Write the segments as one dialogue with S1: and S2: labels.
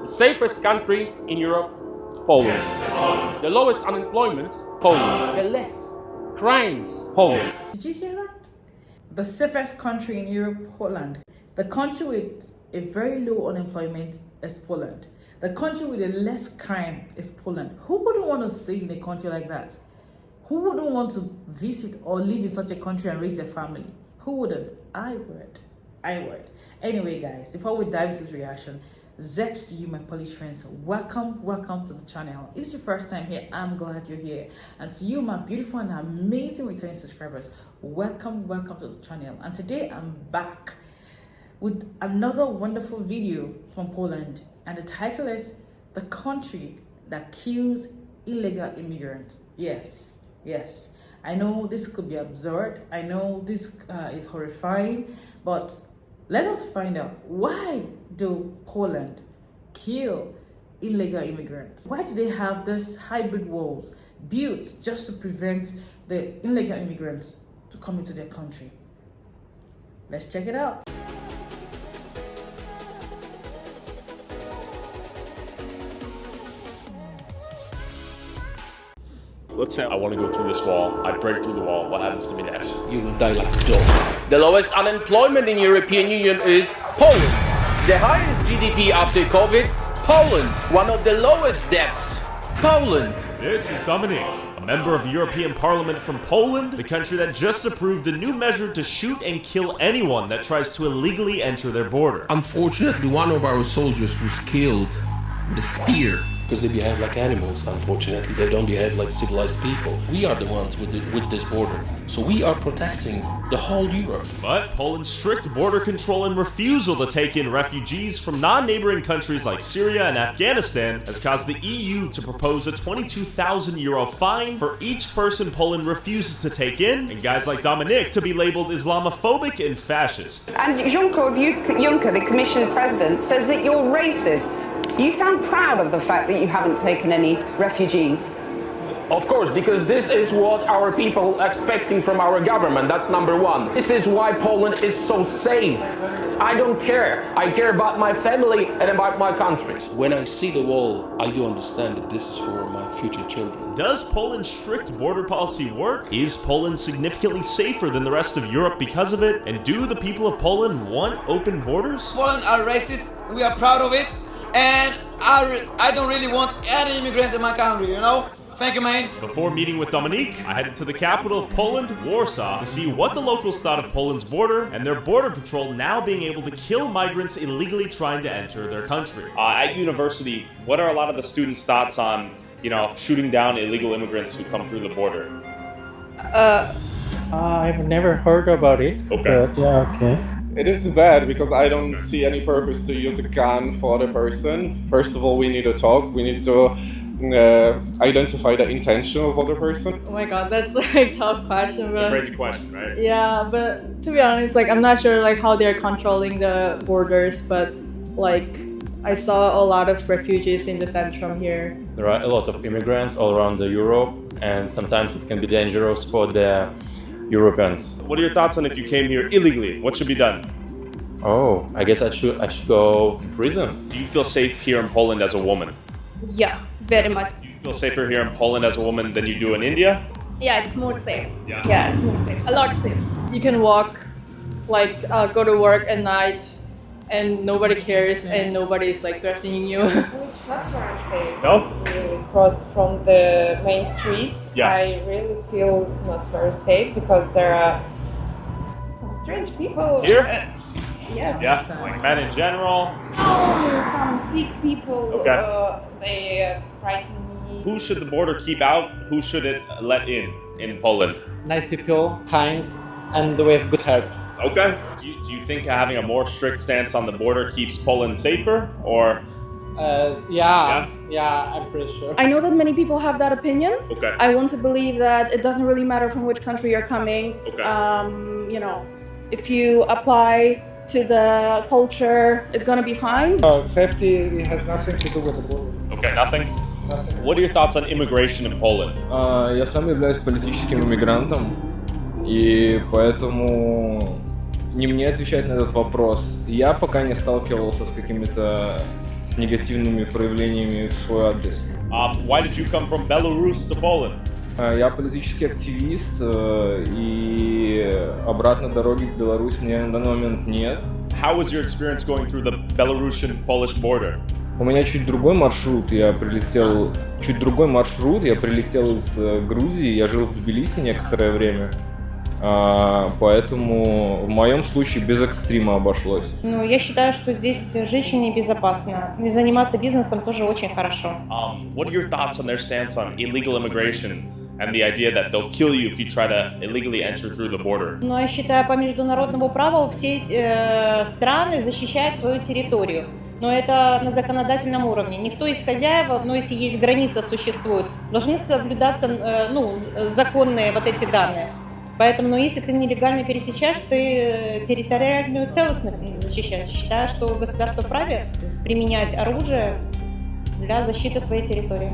S1: The safest country in Europe, Poland. The lowest unemployment, Poland. The less crimes, Poland.
S2: Did you hear that? The safest country in Europe, Poland. The country with a very low unemployment is Poland. The country with the less crime is Poland. Who wouldn't want to stay in a country like that? Who wouldn't want to visit or live in such a country and raise their family? Who wouldn't? I would. Anyway, guys, before we dive into this reaction, Zex to you, my Polish friends. Welcome to the channel. If it's your first time here, I'm glad you're here. And to you, my beautiful and amazing returning subscribers, welcome to the channel. And today I'm back with another wonderful video from Poland. And the title is The Country That Kills Illegal Immigrants. Yes. I know this could be absurd. I know this is horrifying, but let us find out, why do Poland kill illegal immigrants? Why do they have this hybrid walls built just to prevent the illegal immigrants to come into their country? Let's check it out.
S1: Let's say I want to go through this wall. I break through the wall. What happens to me next?
S3: You will die like a dog.
S1: The lowest unemployment in European Union is Poland. The highest GDP after COVID, Poland. One of the lowest debts, Poland.
S4: This is Dominique, a member of the European Parliament from Poland, the country that just approved a new measure to shoot and kill anyone that tries to illegally enter their border.
S3: Unfortunately, one of our soldiers was killed with a spear.
S5: Because they behave like animals, unfortunately. They don't behave like civilized people. We are the ones with this border. So we are protecting the whole Europe.
S4: But Poland's strict border control and refusal to take in refugees from non-neighboring countries like Syria and Afghanistan has caused the EU to propose a €22,000 fine for each person Poland refuses to take in, and guys like Dominique to be labeled Islamophobic and fascist.
S6: And Jean-Claude Juncker, the Commission President, says that you're racist. You sound proud of the fact that you haven't taken any refugees.
S1: Of course, because this is what our people are expecting from our government. That's number one. This is why Poland is so safe. I don't care. I care about my family and about my country.
S5: When I see the wall, I do understand that this is for my future children.
S4: Does Poland's strict border policy work? Is Poland significantly safer than the rest of Europe because of it? And do the people of Poland want open borders?
S7: Poland are racist. We are proud of it. And I don't really want any immigrants in my country, you know? Thank you, man.
S4: Before meeting with Dominique, I headed to the capital of Poland, Warsaw, to see what the locals thought of Poland's border and their border patrol now being able to kill migrants illegally trying to enter their country.
S8: At university, what are a lot of the students' thoughts on, shooting down illegal immigrants who come through the border?
S9: I've never heard about it.
S8: Okay.
S9: But yeah, okay.
S10: It is bad because I don't see any purpose to use a gun for the person. First of all, we need to talk. We need to identify the intention of other person.
S11: Oh my god, that's a tough question.
S8: It's a crazy question, right?
S11: Yeah, but to be honest, I'm not sure how they're controlling the borders, but I saw a lot of refugees in the Centrum here.
S12: There are a lot of immigrants all around Europe, and sometimes it can be dangerous for the Europeans.
S8: What are your thoughts on if you came here illegally? What should be done?
S12: Oh, I guess I should go to prison.
S8: Do you feel safe here in Poland as a woman?
S13: Yeah, very much.
S8: Do you feel safer here in Poland as a woman than you do in India?
S13: Yeah, it's more safe. Yeah, it's more safe. A lot safe.
S11: You can walk, go to work at night, and nobody cares, and nobody's threatening you.
S14: It's not very safe.
S8: No?
S14: We cross from the main streets.
S8: Yeah.
S14: I really feel not very safe because there are some strange people.
S8: Here?
S14: Yes.
S8: Yeah, like men in general?
S14: Some sick people.
S8: Okay.
S14: They frighten me.
S8: Who should the border keep out? Who should it let in Poland?
S9: Nice people, kind, and with good heart.
S8: Okay. Do you think having a more strict stance on the border keeps Poland safer, or?
S9: Yeah, I'm pretty sure.
S15: I know that many people have that opinion.
S8: Okay.
S15: I want to believe that it doesn't really matter from which country you're coming.
S8: Okay.
S15: If you apply to the culture, it's gonna be fine.
S9: Safety has nothing to do with the border.
S8: Okay, nothing? What are your thoughts on immigration in Poland?
S12: Я сам являюсь политическим иммигрантом, и поэтому не мне отвечать на этот вопрос. Я пока не сталкивался с какими-то
S16: негативными проявлениями в свой адрес.
S4: Why did you come from Belarus to Poland?
S16: Я политический активист, и обратной дороги в Беларусь мне на данный момент нет.
S4: How was your experience going through the Belarusian-Polish border?
S16: У меня чуть другой маршрут, я прилетел из Грузии, я жил в Тбилиси некоторое время, поэтому в моем случае без экстрима обошлось.
S17: Ну, я считаю, что здесь женщине безопасно, и заниматься бизнесом тоже очень хорошо.
S4: What are your thoughts on their stance on illegal immigration and the idea that they'll kill you if you try to illegally enter through the border?
S17: Но я считаю, по международному праву все страны защищают свою территорию. Но это на законодательном уровне. Никто из хозяев, но если есть граница существует, должны соблюдаться законные вот эти данные. Поэтому, если ты нелегально пересечаешь, ты территориальную целостность защищаешь. Считаю, что государство вправе применять оружие для защиты своей территории.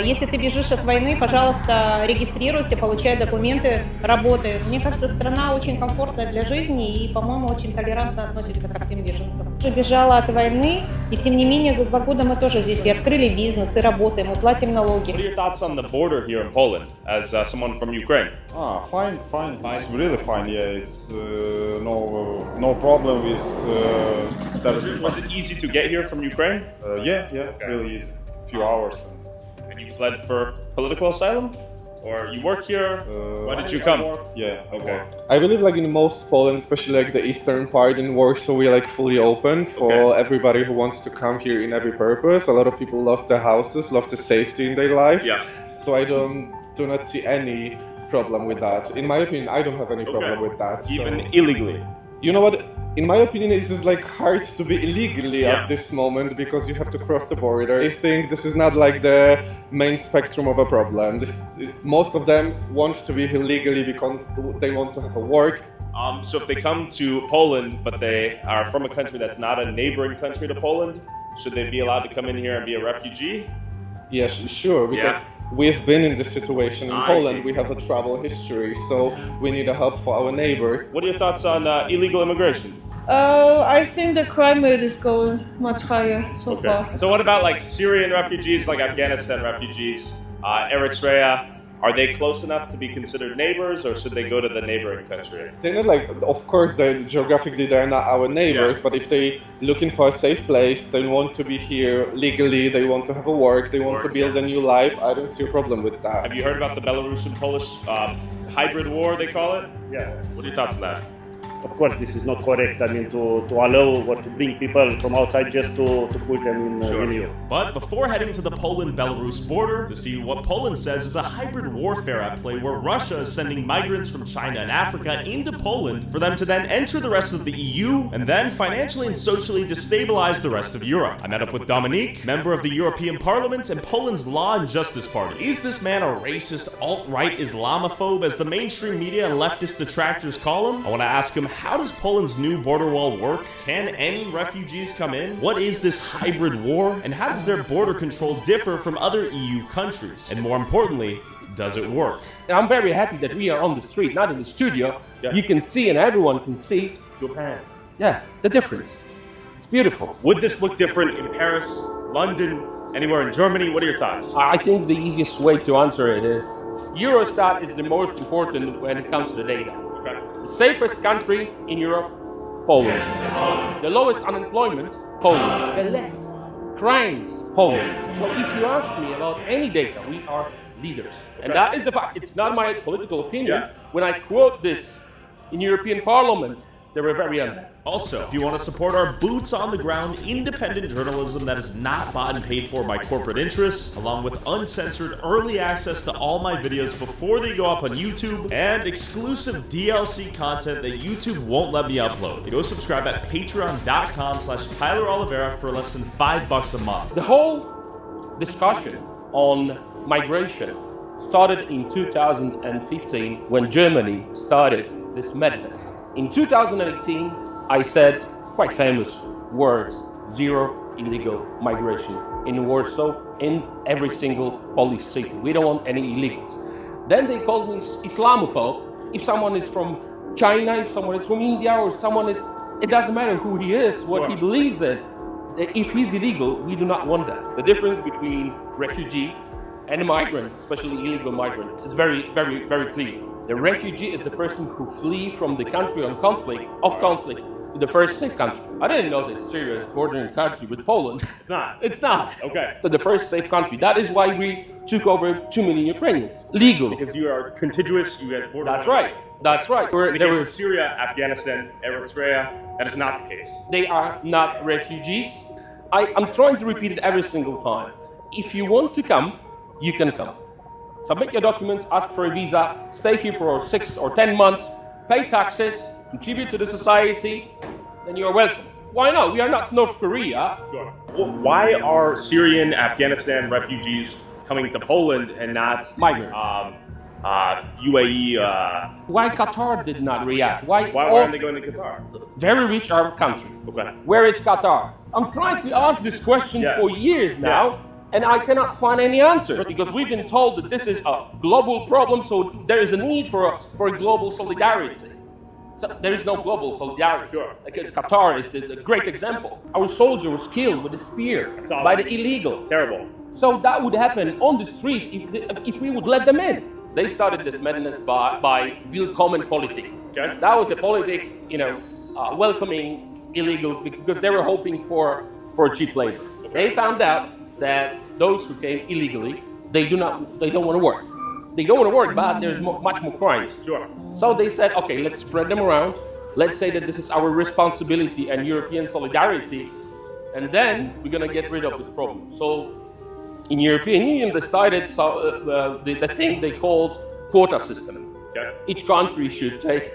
S17: Если ты бежишь от войны, пожалуйста, регистрируйся, получай документы, работай. Мне кажется, страна очень комфортная для жизни и, по-моему, очень толерантно относится ко всем беженцам. Я бежала от войны, и тем не менее за 2 года мы тоже здесь и открыли бизнес, и работаем, и платим налоги.
S4: What are your thoughts on the border here in Poland as someone from Ukraine?
S18: Fine. It's really fine. Yeah, it's no problem with service.
S4: Was it easy to get here from Ukraine?
S18: Yeah, really easy. Few hours.
S4: And you fled for political asylum? Or you work here? Why did you come?
S18: Yeah,
S4: okay.
S10: I believe like in most Poland, especially like the eastern part in Warsaw, we're like fully open for everybody who wants to come here in every purpose. A lot of people lost their houses, lost the safety in their life.
S4: Yeah.
S10: So I do not see any problem with that. In my opinion, I don't have any problem with that.
S4: Even illegally?
S10: You know what? In my opinion, it's just like hard to be illegally at this moment because you have to cross the border. I think this is not like the main spectrum of a problem. Most of them want to be here legally because they want to have a work.
S4: So if they come to Poland, but they are from a country that's not a neighboring country to Poland, should they be allowed to come in here and be a refugee?
S10: Yes, sure, because we've been in this situation in Poland. We have a travel history, so we need a help for our neighbor.
S4: What are your thoughts on illegal immigration?
S11: I think the crime rate is going much higher so far.
S4: So what about like Syrian refugees, like Afghanistan refugees, Eritrea? Are they close enough to be considered neighbors, or should they go to the neighboring country?
S10: They're not like, of course, geographically they're not our neighbors, but if they're looking for a safe place, they want to be here legally, they want to have a work, they want to build a new life, I don't see a problem with that.
S4: Have you heard about the Belarusian-Polish hybrid war, they call it?
S19: Yeah.
S4: What are your thoughts on that?
S19: Of course, this is not correct. I mean, to allow or to bring people from outside just to push them in Europe.
S4: But before heading to the Poland-Belarus border to see what Poland says is a hybrid warfare at play where Russia is sending migrants from China and Africa into Poland for them to then enter the rest of the EU and then financially and socially destabilize the rest of Europe. I met up with Dominique, member of the European Parliament and Poland's Law and Justice Party. Is this man a racist, alt-right Islamophobe as the mainstream media and leftist detractors call him? I want to ask him, how does Poland's new border wall work? Can any refugees come in? What is this hybrid war? And how does their border control differ from other EU countries? And more importantly, does it work?
S1: And I'm very happy that we are on the street, not in the studio. You can see and everyone can see Japan. Yeah, the difference. It's beautiful.
S4: Would this look different in Paris, London, anywhere in Germany? What are your thoughts?
S1: I think the easiest way to answer it is Eurostat is the most important when it comes to the data. The safest country in Europe, Poland. The lowest unemployment, Poland. The less crimes, Poland. So if you ask me about any data, we are leaders. And that is the fact. It's not my political opinion. When I quote this in European Parliament, they were very unhappy.
S4: Also, if you want to support our boots-on-the-ground independent journalism that is not bought and paid for by corporate interests, along with uncensored early access to all my videos before they go up on YouTube, and exclusive DLC content that YouTube won't let me upload, go subscribe at patreon.com/TylerOliveira for less than $5 a month.
S1: The whole discussion on migration started in 2015 when Germany started this madness. In 2018, I said quite famous words, zero illegal migration in Warsaw, in every single Polish city. We don't want any illegals. Then they called me Islamophobe. If someone is from China, if someone is from India, or someone is, it doesn't matter who he is, what he believes in.
S3: If he's illegal, we do not want that. The difference between refugee and a migrant, especially illegal migrant, is very, very, very clear. The refugee is the person who flee from the country of conflict to the first safe country. I didn't know that Syria is bordering country with Poland.
S8: It's not.
S3: It's not.
S8: Okay.
S3: To the first safe country. That is why we took over 2 million Ukrainians legally.
S8: Because you are contiguous, you guys border.
S3: That's right. That's right.
S8: In the case of Syria, Afghanistan, Eritrea, that is not the case.
S3: They are not refugees. I'm trying to repeat it every single time. If you want to come, you can come. Submit your documents, ask for a visa, stay here for 6 or 10 months, pay taxes, contribute to the society, then you are welcome. Why not? We are not North Korea.
S8: Sure. Well, why are Syrian, Afghanistan refugees coming to Poland and not
S3: migrants?
S8: UAE.
S3: Why Qatar did not react? Why
S8: aren't they going to Qatar?
S3: Very rich Arab country.
S8: Okay.
S3: Where is Qatar? I'm trying to ask this question for years now, and I cannot find any answers because we've been told that this is a global problem, so there is a need for a global solidarity. So there is no global solidarity.
S8: Sure.
S3: Like Qatar is a great example. Our soldier was killed with a spear by the illegal.
S8: Terrible.
S3: So that would happen on the streets if we would let them in. They started this madness by willkommen politik.
S8: Okay.
S3: That was the politik, welcoming illegals because they were hoping for cheap labor. Okay. They found out that those who came illegally, they don't want to work. They don't want to work, but there's much more crimes.
S8: Sure.
S3: So they said, okay, let's spread them around. Let's say that this is our responsibility and European solidarity, and then we're going to get rid of this problem. So in European Union, they started the thing they called quota system.
S8: Okay.
S3: Each country should take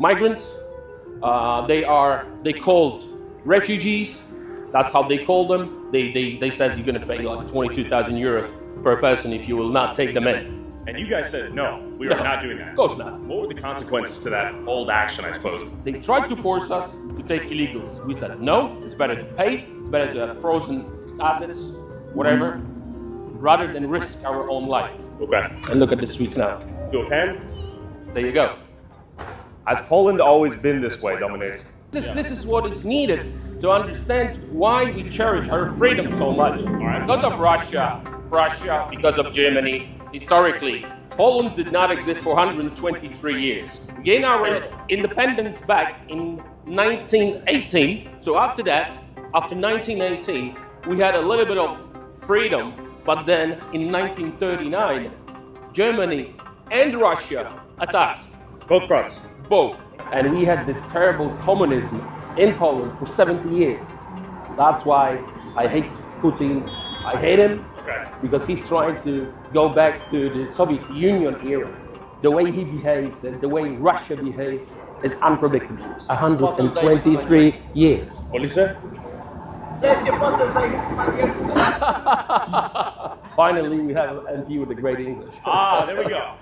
S3: migrants. They called refugees. That's how they call them. They says you're going to pay like 22,000 euros per person if you will not take them in.
S8: And you guys said, no, we are not doing that.
S3: Of course not.
S8: What were the consequences to that old action, I suppose?
S3: They tried to force us to take illegals. We said, no, it's better to pay, it's better to have frozen assets, whatever, rather than risk our own life.
S8: Okay.
S3: And look at the streets now.
S8: Do a pen?
S3: There you go.
S8: Has Poland always been this way, Dominique?
S3: This is what is needed to understand why we cherish our freedom so much. Because of Russia, because of Germany. Historically, Poland did not exist for 123 years. We gained our independence back in 1918. So after that, after 1918, we had a little bit of freedom. But then in 1939, Germany and Russia attacked.
S8: Both fronts.
S3: Both. And we had this terrible communism in Poland for 70 years. That's why I hate Putin. I hate him. Because he's trying to go back to the Soviet Union era. The way he behaved, the way Russia behaved, is unpredictable. 123 years.
S8: What did he say?
S3: Finally, we have an MP with a great English.
S8: There we go.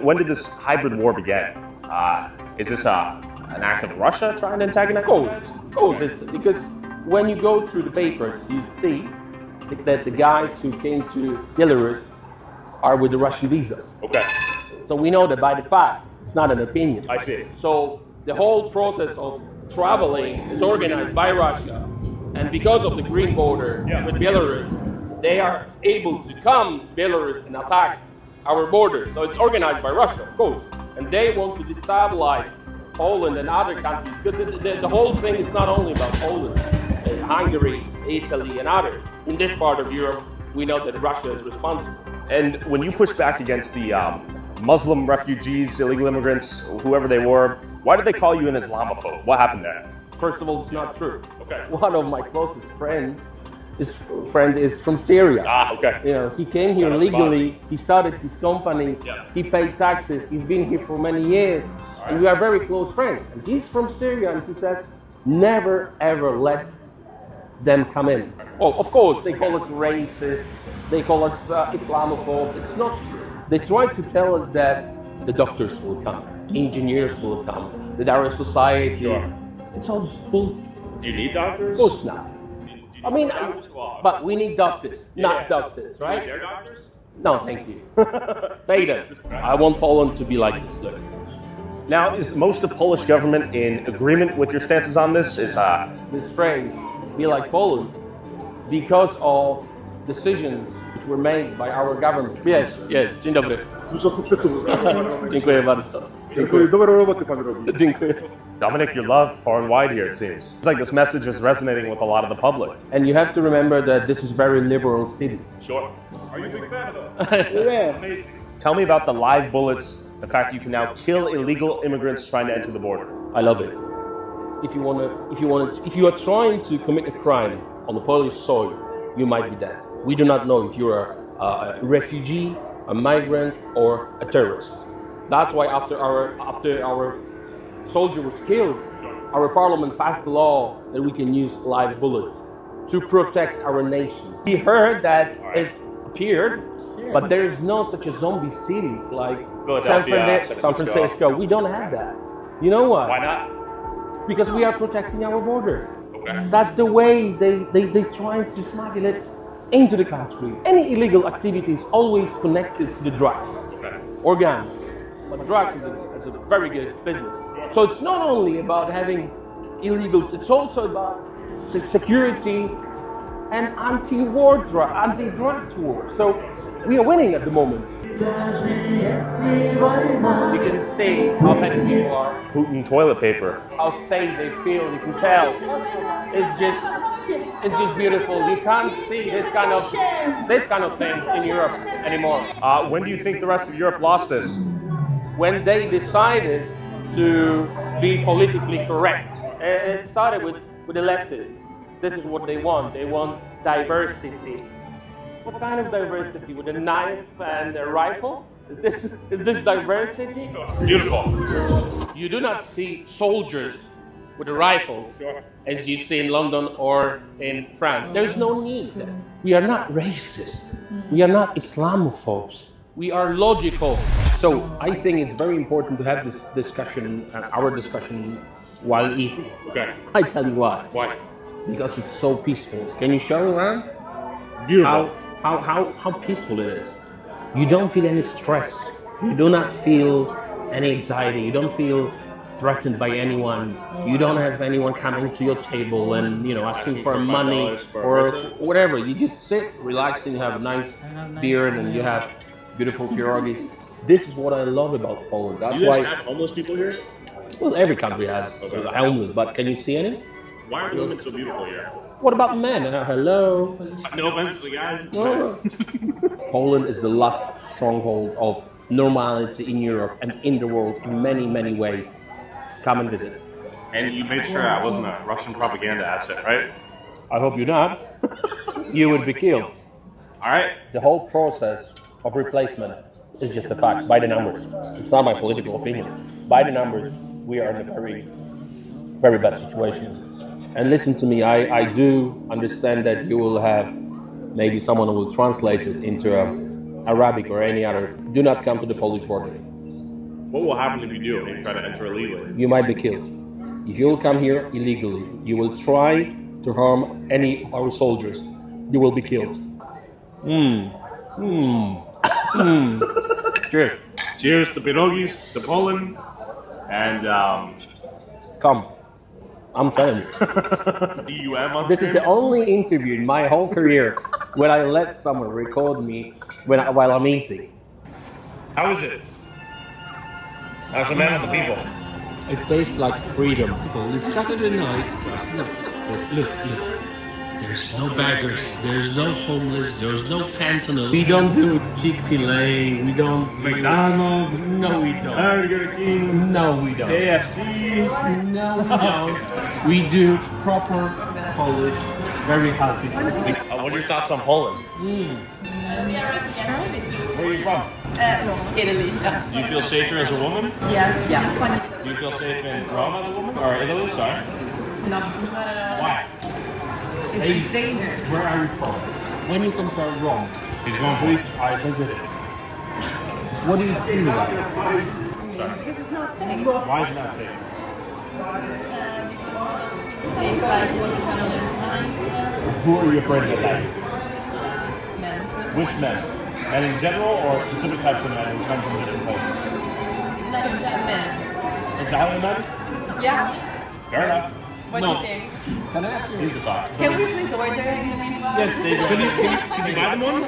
S8: When did this hybrid war begin? Is this an act of Russia trying to antagonize?
S3: Of course. It's because when you go through the papers, you see that the guys who came to Belarus are with the Russian visas.
S8: Okay.
S3: So we know that by the fact, it's not an opinion.
S8: I see.
S3: So the whole process of traveling is organized by Russia. And because of the green border with Belarus, they are able to come to Belarus and attack our border. So it's organized by Russia, of course. And they want to destabilize Poland and other countries because the whole thing is not only about Poland. Hungary, Italy, and others. In this part of Europe, we know that Russia is responsible.
S8: And when you push back against the Muslim refugees, illegal immigrants, whoever they were, why did they call you an Islamophobe? What happened there?
S3: First of all, it's not true.
S8: Okay.
S3: One of my closest friends is from Syria.
S8: Okay.
S3: He came here legally. He started his company. Yeah. He paid taxes. He's been here for many years, and we are very close friends. And he's from Syria, and he says, never ever let them come in. Well, of course, they call us racist, they call us Islamophobes. It's not true. They try to tell us that the doctors will come, engineers will come, that our society, it's all bull.
S8: Do you need doctors?
S3: Of course not. I mean, but we need doctors, not doctors, right?
S8: They're doctors?
S3: No, thank you. Pay them. I want Poland to be like this, look.
S8: Now, is most of the Polish government in agreement with your stances on this?
S3: This phrase, be like Poland, because of decisions which were made by our government. Yes, yes. Dzień dobry.
S20: Dużo sukcesów.
S3: Dziękuję bardzo.
S20: Dziękuję. Dobre roboty pan robi.
S3: Dziękuję.
S8: Dominic, you're loved far and wide here, it seems. It's like this message is resonating with a lot of the public.
S3: And you have to remember that this is a very liberal city.
S8: Sure.
S20: Are you a big fan of that? Yeah. Amazing.
S8: Tell me about the live bullets, the fact you can now kill illegal immigrants trying to enter the border.
S3: I love it. If you are trying to commit a crime on the Polish soil, you might be dead. We do not know if you're a refugee, a migrant, or a terrorist. That's why after our soldier was killed, our parliament passed a law that we can use live bullets to protect our nation. We heard that it appeared, but there is no such a zombie cities like San Francisco. We don't have that. You know why?
S8: Why not?
S3: Because we are protecting our border. Okay. That's the way they try to smuggle it into the country. Any illegal activity is always connected to the drugs or guns. But drugs is a very good business. So it's not only about having illegals, it's also about security and anti-drugs war. So we are winning at the moment. You can see how happy people are.
S8: Putin toilet paper.
S3: How safe they feel, you can tell. It's just beautiful. You can't see this kind of thing in Europe anymore.
S8: When do you think the rest of Europe lost this?
S3: When they decided to be politically correct. It started with the leftists. This is what they want. They want diversity. What kind of diversity? With a knife and a rifle? Is this diversity?
S8: Beautiful.
S3: You do not see soldiers with the rifles as you see in London or in France. There's no need. We are not racist. We are not Islamophobes. We are logical. So I think it's very important to have this discussion, our discussion, while eating.
S8: Okay.
S3: I tell you why.
S8: Why?
S3: Because it's so peaceful. Can you show around?
S8: Beautiful.
S3: How peaceful it is. You don't feel any stress. You do not feel any anxiety. You don't feel threatened by anyone. You don't have anyone coming to your table and asking for money or whatever. You just sit, relax, and you have a nice beer and you have beautiful pierogies. This is what I love about Poland. That's
S8: you guys
S3: why.
S8: have homeless people here?
S3: Well, every country has homeless, but can you see any?
S8: Why are women so beautiful here?
S3: What about men? Hello.
S8: No offense to the guys.
S3: No. Poland is the last stronghold of normality in Europe and in the world in many, many ways. Come and visit.
S8: And you made sure I wasn't a Russian propaganda asset, right?
S3: I hope you're not. You would be killed.
S8: All right.
S3: The whole process of replacement is just a fact, by the numbers. It's not my political opinion. By the numbers, we are in a very, very bad situation. And listen to me, I do understand that you will have maybe someone who will translate it into Arabic or any other. Do not come to the Polish border.
S8: What will happen if you do and you try to enter illegally?
S3: You might be killed. If you will come here illegally, you will try to harm any of our soldiers, you will be killed. Cheers.
S8: Cheers to pierogis, to Poland, and
S3: come. I'm telling you.
S8: DUM on
S3: This is the only interview in my whole career when I let someone record me while I'm eating.
S8: How is it? As a man of the people.
S3: It tastes like freedom. It's Saturday night. Look. There's no beggars, there's no homeless, there's no fentanyl. We don't do Chick-fil-A, we don't do...
S8: McDonald's?
S3: No, we don't.
S8: Burger King?
S3: No, we don't.
S8: KFC?
S3: No, we don't. We do proper Polish, very healthy food.
S8: What are your thoughts on Poland? Where are you from?
S21: Italy. Yeah.
S8: Do you feel safer as a woman?
S21: Yes. Yeah.
S8: Do you feel safe in Rome as a woman? Or Italy, sorry?
S21: No.
S8: Why?
S21: It's dangerous.
S3: Where are you from? When you compare Rome,
S8: He's going for
S3: which I visited, what do you feel about it?
S21: Because it's not safe.
S8: Why is it not safe?
S21: Because safe like walking around in time.
S8: Who are you afraid of at night?
S21: Men.
S8: Which men? Men in general or specific types of men who come from different places?
S21: Like men.
S8: Italian men?
S21: Yeah.
S8: Fair enough.
S21: What do you think?
S3: Can I ask you?
S8: He's the boss.
S21: Can we please order in the meanwhile?
S3: Yes, they do.
S8: Can you buy them one?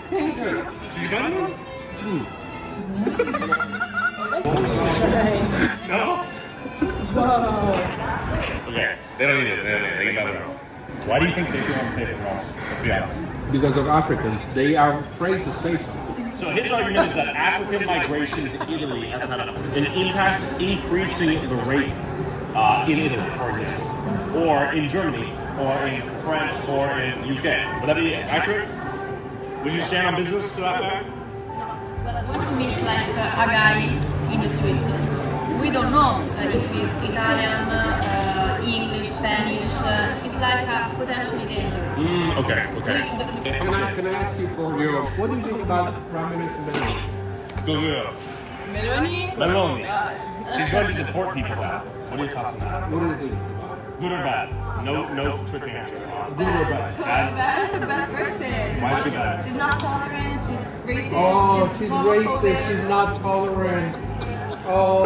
S21: Thank you.
S8: Did you buy them one? No? Okay, they don't need it. They can buy their own. Why do you think they feel unsafe in Rome? Let's be honest.
S3: Because of Africans, they are afraid to say something.
S4: So his argument is that African migration to Italy has had an impact increasing the rate in Italy, for example, or in Germany, or in France, or in UK. Would that be accurate? Would you stand on business to that fact?
S21: What do you mean like a guy in the street? We don't know if he's Italian, English, Spanish. It's like potentially dangerous.
S4: Okay.
S3: Can I ask you for your, what do you think about Prime Minister Meloni?
S4: Good.
S21: Meloni?
S4: She's going to deport people now. What are your thoughts on that?
S3: What do you think?
S4: Good or bad? No trick answer.
S3: Good or bad?
S21: Totally bad person.
S4: Why is she bad?
S21: She's not tolerant, she's racist.
S3: Oh, she's racist, she's not tolerant. Oh,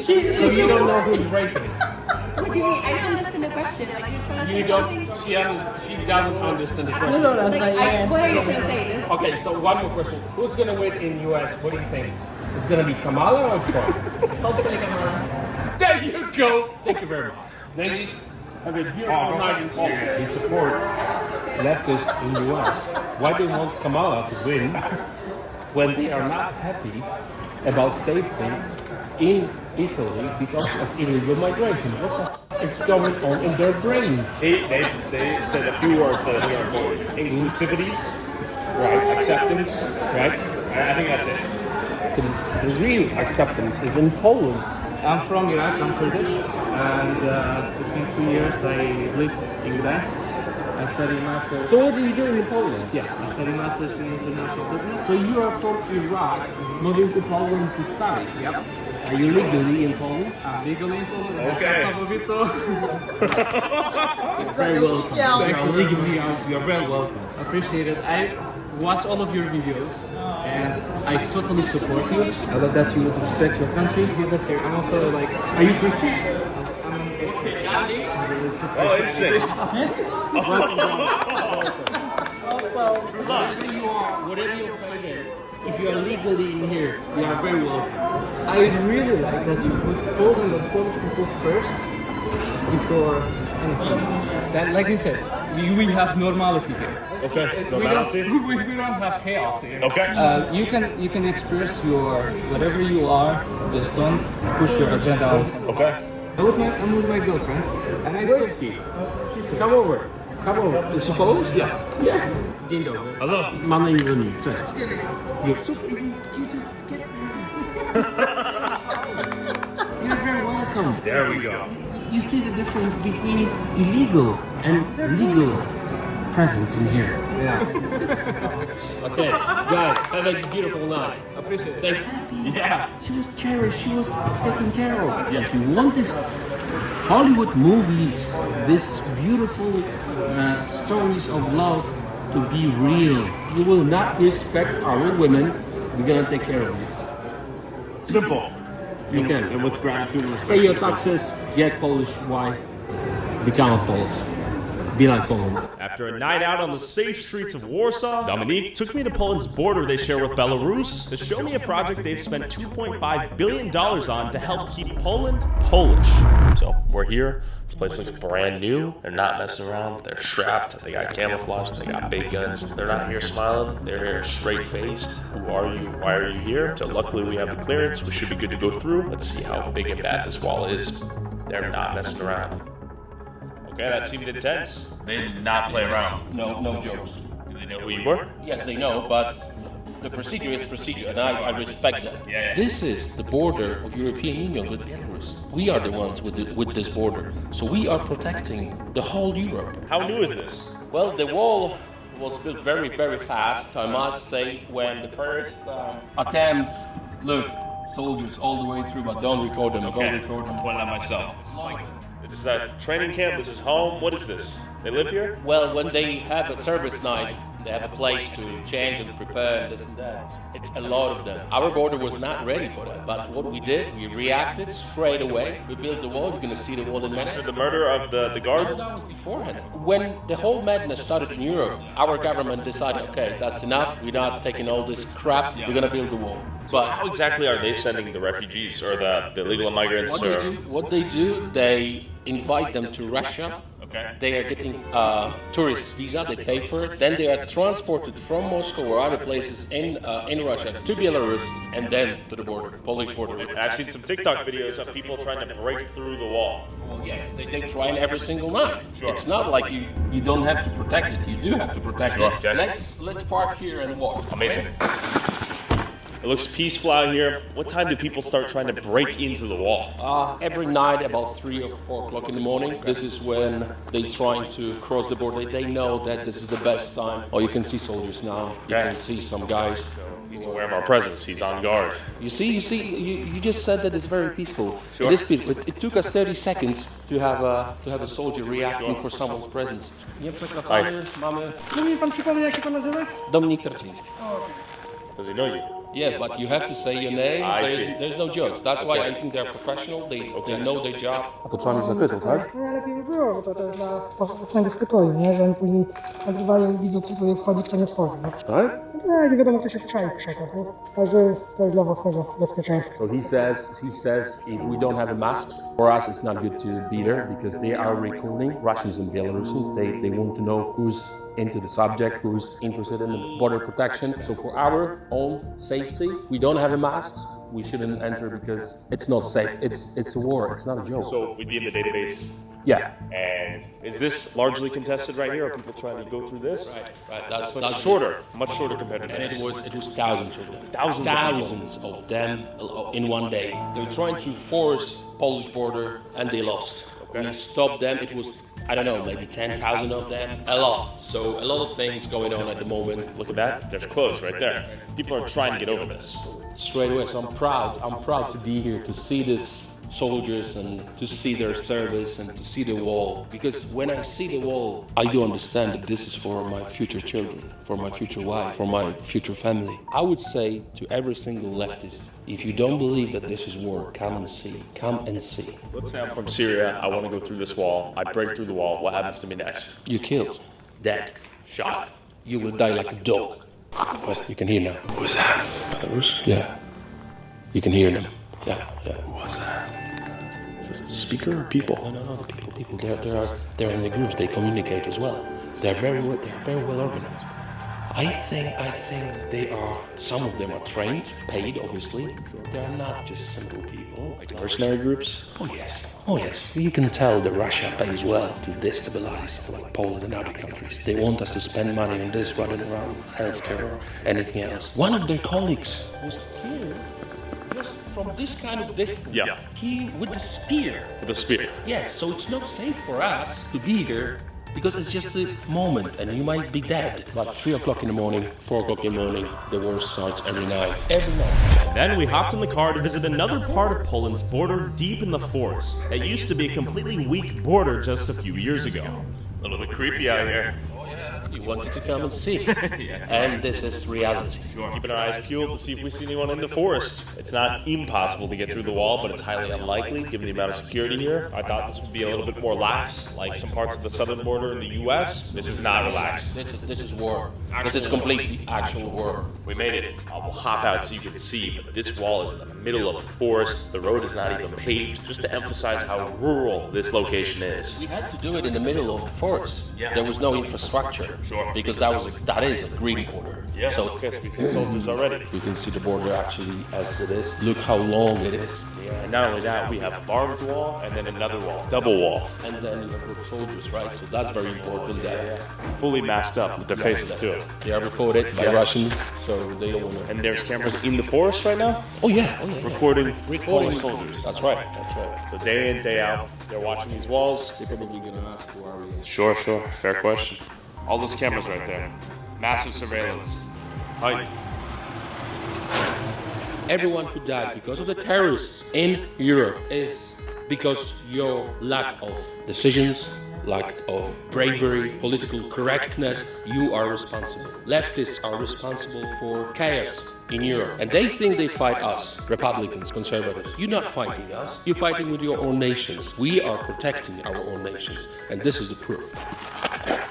S3: so you don't know who's raping?
S21: What do you mean? I don't understand the question. Like you're trying to say
S3: You
S21: something?
S3: don't, she doesn't understand the question.
S21: What are you trying to say? This?
S3: Okay, so one more question. Who's going to win in US? What do you think? It's going to be Kamala or Trump?
S21: Hopefully Kamala.
S3: There you go. Thank you very much. Ladies, have a beautiful night in Poland. We support leftists in the US. Why do you want Kamala to win when they are not happy about safety in Italy because of illegal migration? What the is going on in their brains?
S4: They said a few words that I think are important. Inclusivity, right? Acceptance, right? I think that's it.
S3: The real acceptance is in Poland.
S2: I'm from Iraq, I'm Kurdish, and it's been 2 years I live in Gdańsk. I study masters.
S3: So what are you doing in Poland?
S2: Yeah, I study masters in international business.
S3: So you are from Iraq, moving to Poland to study?
S2: Yep.
S3: Are you legally in Poland?
S2: I'm legally in Poland.
S4: Okay.
S3: You're very welcome. You're very welcome.
S2: Appreciate it. I watch all of your videos and I totally support you. I love that you respect your country. I'm also like,
S3: are you Christian?
S2: I'm
S4: Oh, interesting.
S3: Whatever your faith is, if you are legally in here, you are very welcome. I really like that you put Poland and Polish people first before anything.
S2: that, like you said, we have normality here.
S4: Okay, normality.
S2: We don't have chaos here.
S4: Okay.
S2: You can express your whatever you are. Just don't push your agenda on someone.
S4: Okay.
S2: I'm with my girlfriend, and I
S3: Where
S2: took
S3: is she? Come over. Come over. Is she Polish?
S4: Yeah.
S3: Yeah. Dzień dobry.
S4: Hello.
S3: Mam na imię Dominique. Cześć. You're super. You just get You're very welcome.
S4: There we go.
S3: You see the difference between illegal and legal presence in here.
S2: Yeah.
S3: Okay, guys, have a beautiful night.
S2: Appreciate it.
S3: Thanks.
S4: Yeah.
S3: She was cherished, she was taken care of. Yeah. If you want this Hollywood movies, this beautiful stories of love to be real, you will not respect our women, we're gonna take care of you.
S4: Simple.
S3: You can.
S4: And with gratitude and respect.
S3: Pay your taxes, get Polish wife, become a Polish. Be like Poland.
S4: After a night out on the safe streets of Warsaw, Dominique took me to Poland's border they share with Belarus to show me a project they've spent $2.5 billion on to help keep Poland Polish. So we're here. This place looks brand new. They're not messing around. They're strapped. They got camouflage. They got big guns. They're not here smiling. They're here straight-faced. Who are you? Why are you here? So luckily we have the clearance. We should be good to go through. Let's see how big and bad this wall is. They're not messing around. Okay, that seemed intense. They did not play around.
S3: No jokes.
S4: Do they know who you were?
S3: Yes, they know, but the procedure is procedure, and I respect that.
S4: Yeah.
S5: This is the border of European Union with Belarus. We are the ones with this border. So we are protecting the whole Europe.
S4: How new is this?
S3: Well, the wall was built very, very fast, I must say, when the first attempts, look, soldiers all the way through, but don't record them,
S4: Okay.
S3: don't record them.
S4: Point on myself. This is a training camp. This is home. What is this? They live here?
S3: Well, when they have a service night,
S5: They have a place to change and prepare and this and that. It's a lot of them. Our border was not ready for that. But what we did, we reacted straight away. We built the wall. You're going to see the wall in a minute.
S4: For the murder of the guard?
S5: No, that was beforehand. When the whole madness started in Europe, our government decided, okay, that's enough. We're not taking all this crap. We're going to build the wall.
S4: But how exactly are they sending the refugees or the illegal immigrants?
S5: What they do, they invite them to Russia.
S4: Okay.
S5: They are getting tourist visa, they pay for it. Then they are transported from Moscow or other places in Russia to Belarus and then to the border, Polish border.
S4: And I've seen some TikTok videos of people trying to break through the wall.
S5: Well, yes, they try it every single night.
S4: Sure.
S5: It's not like you don't have to protect it, you do have to protect it.
S4: Okay.
S5: Let's park here and walk.
S4: Amazing. It looks peaceful out here. What time do people start trying to break into the wall?
S5: Every night about 3 or 4 o'clock in the morning. This is when they're trying to cross the border. They know that this is the best time. Oh, you can see soldiers now. You can see some guys.
S4: He's aware of our presence. He's on guard.
S5: You just said that it's very peaceful.
S4: Sure.
S5: It is peaceful. It took us 30 seconds to have a soldier reacting for someoe's presence. Dominique.
S4: Does he know you?
S5: Yes, but you have to say your name. There's no jokes. That's why I think they're professional. They know their job.
S6: A to trzeba mieć zakryte, tak? No lepiej by było, bo to dla sędziów w pokoju, nie? Że oni później nagrywają i widzą, kto tutaj wchodzi, kto nie wchodzi. No.
S4: Tak?
S6: No tak, nie wiadomo, kto się wczai w krzakach, nie? Także to jest dla własnego bezpieczeństwa.
S1: So he says if we don't have masks, for us it's not good to be there because they are recruiting Russians and Belarusians. They want to know who's into the subject, who's interested in the border protection. So for our own safety, we don't have masks. We shouldn't enter because it's not safe. It's a war. It's not a joke.
S4: So we'd be in the database.
S1: Yeah.
S4: And is this largely contested right here? Are people trying to go through this?
S5: Right. That's
S4: shorter, much shorter compared to
S5: and
S4: this.
S5: it was thousands of them.
S4: Thousands
S5: of them in one day. They were trying to force Polish border and they lost.
S4: Okay.
S5: We stopped them. It was, I don't know, maybe 10,000 of them. A lot. So a lot of things going on at the moment.
S4: Look at that. There's clothes right there. People are trying to get over this.
S5: Straight away. So I'm proud to be here to see these soldiers and to see their service and to see the wall. Because when I see the wall, I do understand that this is for my future children, for my future wife, for my future family. I would say to every single leftist, if you don't believe that this is war, come and see. Come and see.
S4: Let's say I'm from Syria. I want to go through this wall. I break through the wall. What happens to me next?
S5: You're killed. Dead.
S4: Shot.
S5: You will die like a dog. You can hear now. Who was that? Belarus? Yeah. You can hear them. Yeah.
S4: Who was that? It's a speaker or people?
S5: No, the people. They're in the groups. They communicate as well. They're very well organized. I think they are. Some of them are trained, paid, obviously. They are not just simple people.
S4: Like mercenary groups?
S5: Oh yes. You can tell that Russia pays well to destabilize, like Poland and other countries. They want us to spend money on this rather than around healthcare or anything else. One of their colleagues was here. Just from this kind of distance.
S4: Yeah.
S5: He with the spear.
S4: With a spear.
S5: Yes, so it's not safe for us to be here because it's just a moment and you might be dead. But 3 o'clock in the morning, 4 o'clock in the morning, the war starts every night. Every night.
S4: Then we hopped in the car to visit another part of Poland's border deep in the forest. It used to be a completely weak border just a few years ago. A little bit creepy out here.
S5: You wanted to come and see. And this is reality.
S4: Keeping our eyes peeled to see if we see anyone in the forest. It's not impossible to get through the wall, but it's highly unlikely given the amount of security here. I thought this would be a little bit more lax, like some parts of the southern border in the US. This is not relaxed.
S5: This is war. This is completely actual war.
S4: We made it. We'll hop out so you can see, but this wall is in the middle of the forest. The road is not even paved, just to emphasize how rural this location is.
S5: We had to do it in the middle of the forest. There was no infrastructure.
S4: Sure.
S5: Because that is a green border.
S4: Yeah.
S5: So
S4: we see soldiers already.
S5: You can see the border actually as it is. Look how long it is.
S4: Yeah. And not only that, we have a barbed wall and then another wall, double wall.
S5: And then you have soldiers, right? So that's very important. That
S4: fully masked up with their faces too.
S5: They are recorded by Russian, so they don't want to.
S4: And there's cameras in the forest right now.
S5: Oh yeah.
S4: Recording Polish soldiers.
S5: That's right.
S4: So day in, day out, they're watching these walls.
S5: They're probably gonna ask who are we.
S4: Sure. Fair question. All those cameras right there. Massive surveillance. Hi.
S5: Everyone who died because of the terrorists in Europe is because your lack of decisions, lack of bravery, political correctness, you are responsible. Leftists are responsible for chaos in Europe. And they think they fight us, Republicans, conservatives. You're not fighting us. You're fighting with your own nations. We are protecting our own nations. And this is the proof.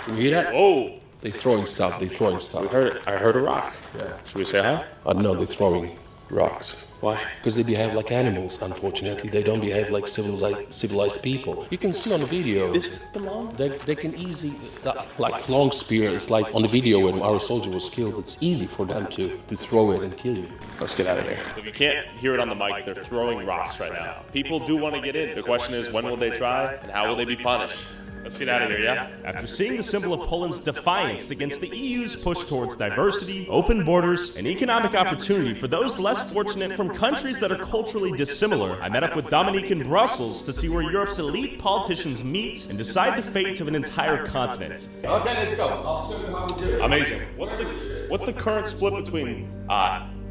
S5: Can you hear that?
S8: Whoa!
S5: They're throwing stuff. They're throwing stuff.
S8: We heard it. I heard a rock.
S5: Yeah.
S8: Should we say hi?
S5: No, they're throwing rocks.
S8: Why?
S5: Because they behave like animals, unfortunately. They don't behave like civilized people. You can see on the video. They can easily, like long spear, it's like on the video when our soldier was killed, it's easy for them to throw it and kill you.
S8: Let's get out of here. If you can't hear it on the mic, they're throwing rocks right now. People do want to get in. The question is, when will they try and how will they be punished? Let's get out of here, yeah?
S4: After seeing the symbol of Poland's defiance against the EU's push towards diversity, open borders, and economic opportunity for those less fortunate from countries that are culturally dissimilar, I met up with Dominique in Brussels to see where Europe's elite politicians meet and decide the fate of an entire continent.
S3: Okay, let's go. I'll show you how we do it.
S8: Amazing. What's the current split between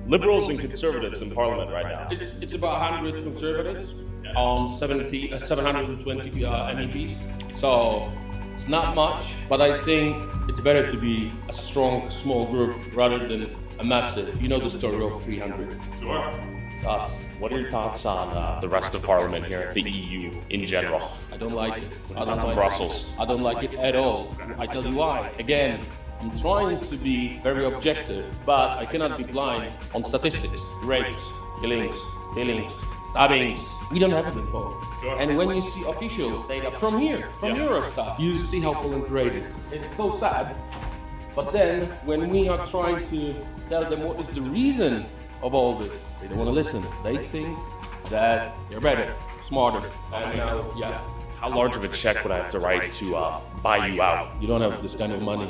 S8: liberals and conservatives in Parliament right now?
S5: It's about 100 conservatives on 720 MEPs. So it's not much, but I think it's better to be a strong, small group rather than a massive. You know the story of 300.
S8: Sure.
S5: It's us.
S8: What are your thoughts on the rest of Parliament here, the EU in general?
S5: I don't like it.
S8: Thoughts on Brussels?
S5: I don't like it at all. I tell you why. Again, I'm trying to be very objective, but I cannot be blind on statistics. Rapes, killings, stealings, stabbings. We don't have it in Poland.
S8: Sure.
S5: And when you see official data from here, from Eurostat, you see how Poland great is. It's so sad. But then, when we are trying to tell them what is the reason of all this, they don't want to listen. They think that they're better, smarter, and now,
S8: How large of a check would I have to write to buy you out?
S5: You don't have this kind of money.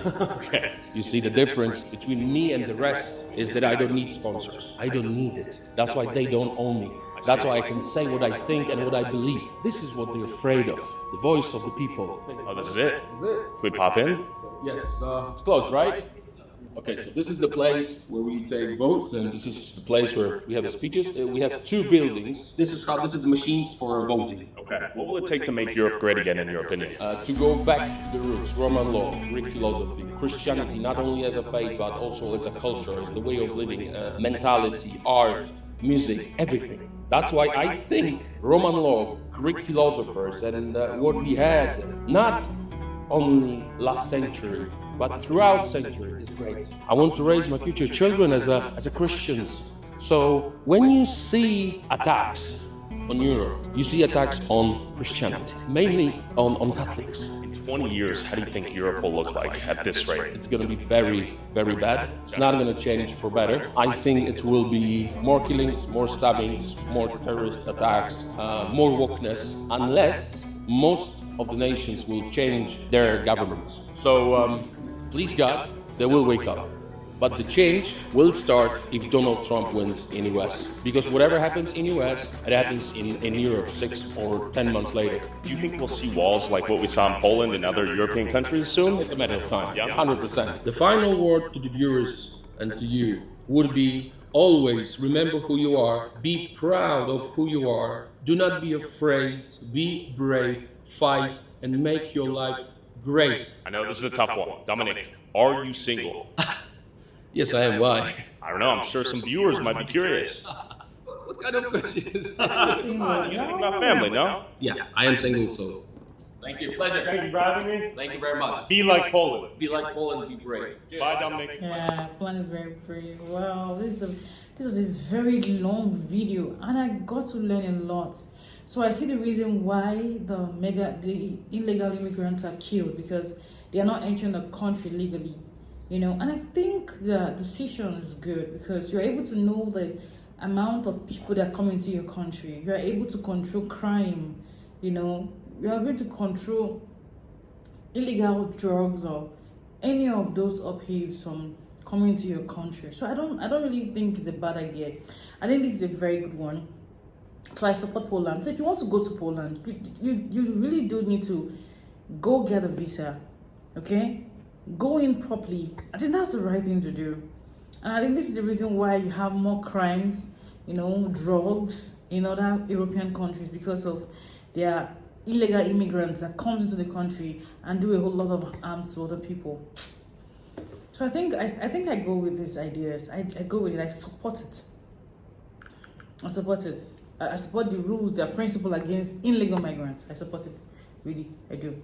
S5: You see, the difference between me and the rest is that I don't need sponsors. I don't need it. That's why they don't own me. That's why I can say what I think and what I believe. This is what they're afraid of. The voice of the people.
S8: Oh, this is it? If we pop in?
S5: Yes, it's close, right? Okay, so this is the place where we take votes, and this is the place where we have speeches. We have two buildings. This is the machines for voting.
S8: Okay. What will it take to make Europe great again, in your opinion?
S5: To go back to the roots, Roman law, Greek philosophy, Christianity, not only as a faith, but also as a culture, as the way of living, mentality, art, music, everything. That's why I think Roman law, Greek philosophers, and what we had, not only last century, but throughout century is great. I want to raise my future children as a Christians. So when you see attacks on Europe, you see attacks on Christianity, mainly on Catholics.
S8: In 20 years, how do you think Europe will look like at this rate?
S5: It's going to be very, very bad. It's not going to change for better. I think it will be more killings, more stabbings, more terrorist attacks, more wokeness, unless most of the nations will change their governments. So, please God, they will wake up. But the change will start if Donald Trump wins in US. Because whatever happens in US, it happens in Europe 6 or 10 months later.
S8: Do you think we'll see walls like what we saw in Poland and other European countries soon?
S5: It's a matter of time, 100%. The final word to the viewers and to you would be always remember who you are, be proud of who you are, do not be afraid, be brave, fight, and make your life great.
S8: I know this is a tough one. Dominique, are you single?
S5: Yes, I am. Why?
S8: I don't know. I'm sure some viewers might be curious.
S5: What kind of question is that?
S8: Come on, you think about family, no?
S5: Yeah, I am single, so. Thank you. Pleasure.
S8: Thank you for having me.
S5: Thank you very much.
S8: Be like Poland.
S5: Be like Poland, be brave. Cheers.
S8: Bye, Dominique.
S7: Yeah, Poland is very brave. Wow, this was a very long video, and I got to learn a lot. So I see the reason why the illegal immigrants are killed, because they are not entering the country legally, you know. And I think the decision is good because you're able to know the amount of people that come into your country. You're able to control crime, you know. You are going to control illegal drugs or any of those upheavals from coming to your country. So I don't really think it's a bad idea. I think this is a very good one. So I support Poland. So if you want to go to Poland, you really do need to go get a visa, okay? Go in properly. I think that's the right thing to do. And I think this is the reason why you have more crimes, you know, drugs in other European countries, because of their illegal immigrants that comes into the country and do a whole lot of harm to other people. So I think I go with these ideas. I go with it. I support it. I support it. I support the rules, the principle against illegal migrants. I support it. Really, I do.